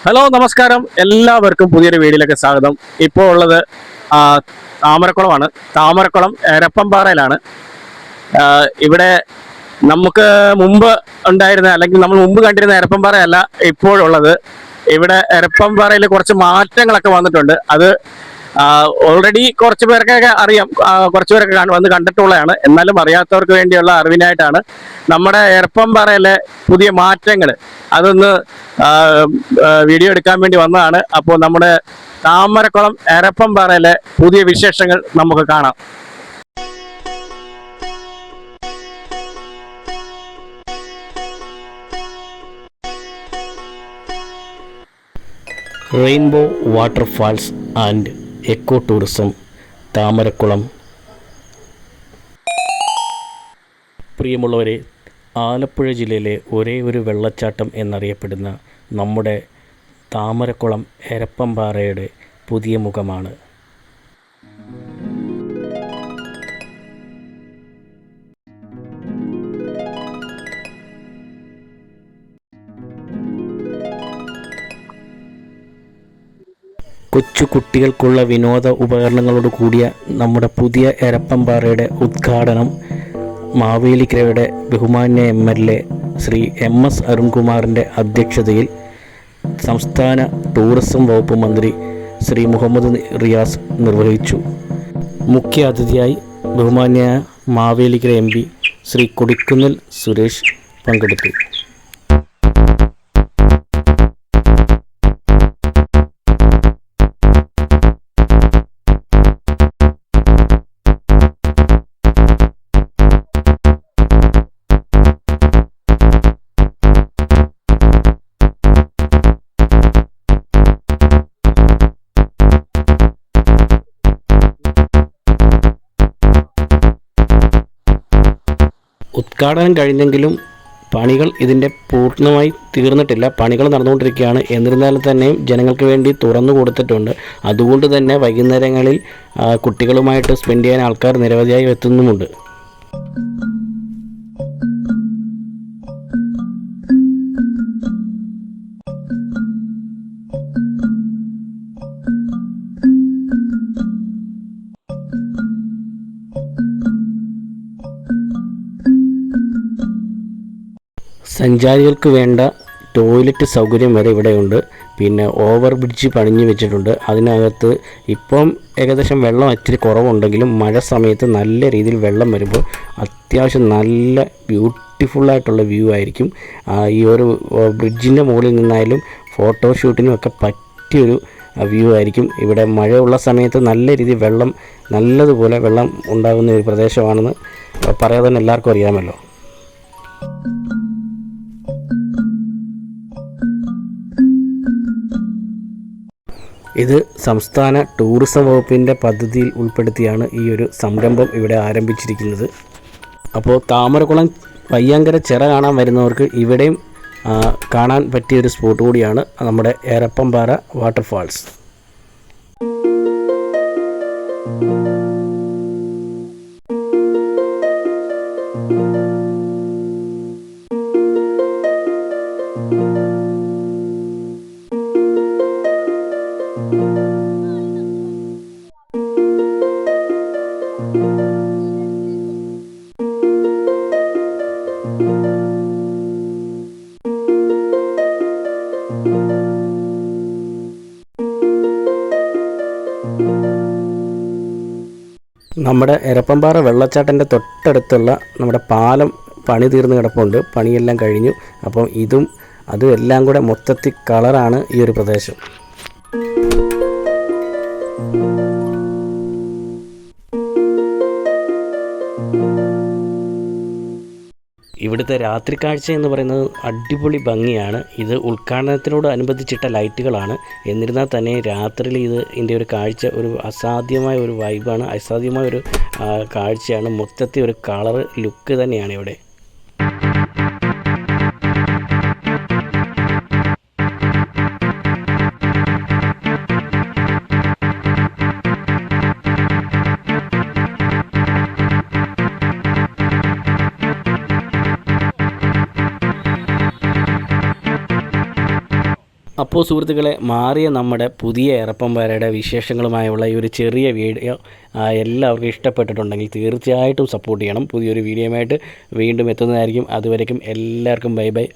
Hello നമസ്കാരം, എല്ലാവർക്കും പുതിയൊരു വീഡിയോയിലേക്ക് സ്വാഗതം. ഇപ്പോൾ ഉള്ളത് താമരക്കുളമാണ്. താമരക്കുളം എരപ്പംപാറയിലാണ്. ഇവിടെ നമുക്ക് മുമ്പ് ഉണ്ടായിരുന്ന, അല്ലെങ്കിൽ നമ്മൾ മുമ്പ് കണ്ടിരുന്ന എരപ്പംപാറയല്ല ഇപ്പോഴുള്ളത്. ഇവിടെ എരപ്പംപാറയിൽ കുറച്ച് മാറ്റങ്ങളൊക്കെ വന്നിട്ടുണ്ട്. അത് ഓൾറെഡി കുറച്ച് പേർക്കൊക്കെ അറിയാം, കുറച്ച് പേരൊക്കെ വന്ന് കണ്ടിട്ടുള്ളതാണ്. എന്നാലും അറിയാത്തവർക്ക് വേണ്ടിയുള്ള അറിവിനായിട്ടാണ് നമ്മുടെ എരപ്പംപാറയിലെ പുതിയ മാറ്റങ്ങൾ അതൊന്ന് വീഡിയോ എടുക്കാൻ വേണ്ടി വന്നതാണ്. അപ്പോൾ നമ്മുടെ താമരക്കുളം എരപ്പംപാറയിലെ പുതിയ വിശേഷങ്ങൾ നമുക്ക് കാണാം. Rainbow waterfalls and eco tourism Thamarakulam. പ്രിയമുള്ളവരെ, ആലപ്പുഴ ജില്ലയിലെ ഒരേ ഒരു വെള്ളച്ചാട്ടം എന്നറിയപ്പെടുന്ന നമ്മുടെ താമരക്കുളം എരപ്പംപാറയുടെ പുതിയ മുഖമാണ്. കൊച്ചു കുട്ടികൾക്കുള്ള വിനോദ ഉപകരണങ്ങളോട് കൂടിയ നമ്മുടെ പുതിയ എരപ്പംപാറയുടെ ഉദ്ഘാടനം മാവേലിക്കരയുടെ ബഹുമാന്യ MLA ശ്രീ MS അരുൺകുമാറിൻ്റെ അധ്യക്ഷതയിൽ സംസ്ഥാന ടൂറിസം വകുപ്പ് മന്ത്രി ശ്രീ മുഹമ്മദ് റിയാസ് നിർവഹിച്ചു. മുഖ്യ അതിഥിയായി ബഹുമാന്യ മാവേലിക്കര MP ശ്രീ കൊടിക്കുന്നിൽ സുരേഷ് പങ്കെടുത്തു. ഉദ്ഘാടനം കഴിഞ്ഞെങ്കിലും പണികൾ ഇതിൻ്റെ പൂർണ്ണമായി തീർന്നിട്ടില്ല. പണികൾ നടന്നുകൊണ്ടിരിക്കുകയാണ്. എന്നിരുന്നാലും തന്നെയും ജനങ്ങൾക്ക് വേണ്ടി തുറന്നു കൊടുത്തിട്ടുണ്ട്. അതുകൊണ്ട് തന്നെ വൈകുന്നേരങ്ങളിൽ കുട്ടികളുമായിട്ട് സ്പെൻഡ് ചെയ്യാൻ ആൾക്കാർ നിരവധിയായി എത്തുന്നുമുണ്ട്. സഞ്ചാരികൾക്ക് വേണ്ട ടോയ്ലറ്റ് സൗകര്യം വരെ ഇവിടെയുണ്ട്. പിന്നെ ഓവർ ബ്രിഡ്ജ് പണിഞ്ഞു വെച്ചിട്ടുണ്ട്. അതിനകത്ത് ഇപ്പം ഏകദേശം വെള്ളം ഇച്ചിരി കുറവുണ്ടെങ്കിലും മഴ സമയത്ത് നല്ല രീതിയിൽ വെള്ളം വരുമ്പോൾ അത്യാവശ്യം നല്ല ബ്യൂട്ടിഫുള്ളായിട്ടുള്ള വ്യൂ ആയിരിക്കും. ഈ ഒരു ബ്രിഡ്ജിൻ്റെ മുകളിൽ നിന്നായാലും ഫോട്ടോഷൂട്ടിനും ഒക്കെ പറ്റിയൊരു വ്യൂ ആയിരിക്കും. ഇവിടെ മഴയുള്ള സമയത്ത് നല്ല രീതിയിൽ നല്ലതുപോലെ വെള്ളം ഉണ്ടാകുന്ന ഒരു പ്രദേശമാണെന്ന് പറയാതെ തന്നെ എല്ലാവർക്കും അറിയാമല്ലോ. ഇത് സംസ്ഥാന ടൂറിസം വകുപ്പിൻ്റെ പദ്ധതിയിൽ ഉൾപ്പെടുത്തിയാണ് ഈ ഒരു സംരംഭം ഇവിടെ ആരംഭിച്ചിരിക്കുന്നത്. അപ്പോൾ താമരക്കുളം പയ്യാങ്കര ചിറ കാണാൻ വരുന്നവർക്ക് ഇവിടെയും കാണാൻ പറ്റിയൊരു സ്പോട്ട് കൂടിയാണ് നമ്മുടെ എരപ്പംപാറ വാട്ടർഫാൾസ്. നമ്മുടെ എരപ്പംപാറ വെള്ളച്ചാട്ടൻ്റെ തൊട്ടടുത്തുള്ള നമ്മുടെ പാലം പണി തീർന്ന് കിടപ്പുണ്ട്. പണിയെല്ലാം കഴിഞ്ഞു. അപ്പം അതും എല്ലാം കൂടെ മൊത്തത്തിൽ കളറാണ് ഈ ഒരു പ്രദേശം. ഇവിടുത്തെ രാത്രി കാഴ്ച എന്ന് പറയുന്നത് അടിപൊളി ഭംഗിയാണ്. ഇത് ഉദ്ഘാടനത്തിനോട് അനുബന്ധിച്ചിട്ട ലൈറ്റുകളാണ്. എന്നിരുന്നാൽ തന്നെ രാത്രിയിൽ ഇതിൻ്റെ ഒരു കാഴ്ച ഒരു അസാധ്യമായ ഒരു വൈബാണ്, അസാധ്യമായ ഒരു കാഴ്ചയാണ്. മൊത്തത്തിൽ ഒരു കളർ ലുക്ക് തന്നെയാണ് ഇവിടെ. അപ്പോൾ സുഹൃത്തുക്കളെ, മാറിയ നമ്മുടെ പുതിയ എരപ്പംപാറയുടെ വിശേഷങ്ങളുമായുള്ള ഈ ഒരു ചെറിയ വീഡിയോ എല്ലാവർക്കും ഇഷ്ടപ്പെട്ടിട്ടുണ്ടെങ്കിൽ തീർച്ചയായിട്ടും സപ്പോർട്ട് ചെയ്യണം. പുതിയൊരു വീഡിയോയുമായിട്ട് വീണ്ടും എത്തുന്നതായിരിക്കും. അതുവരേക്കും എല്ലാവർക്കും ബൈ ബൈ.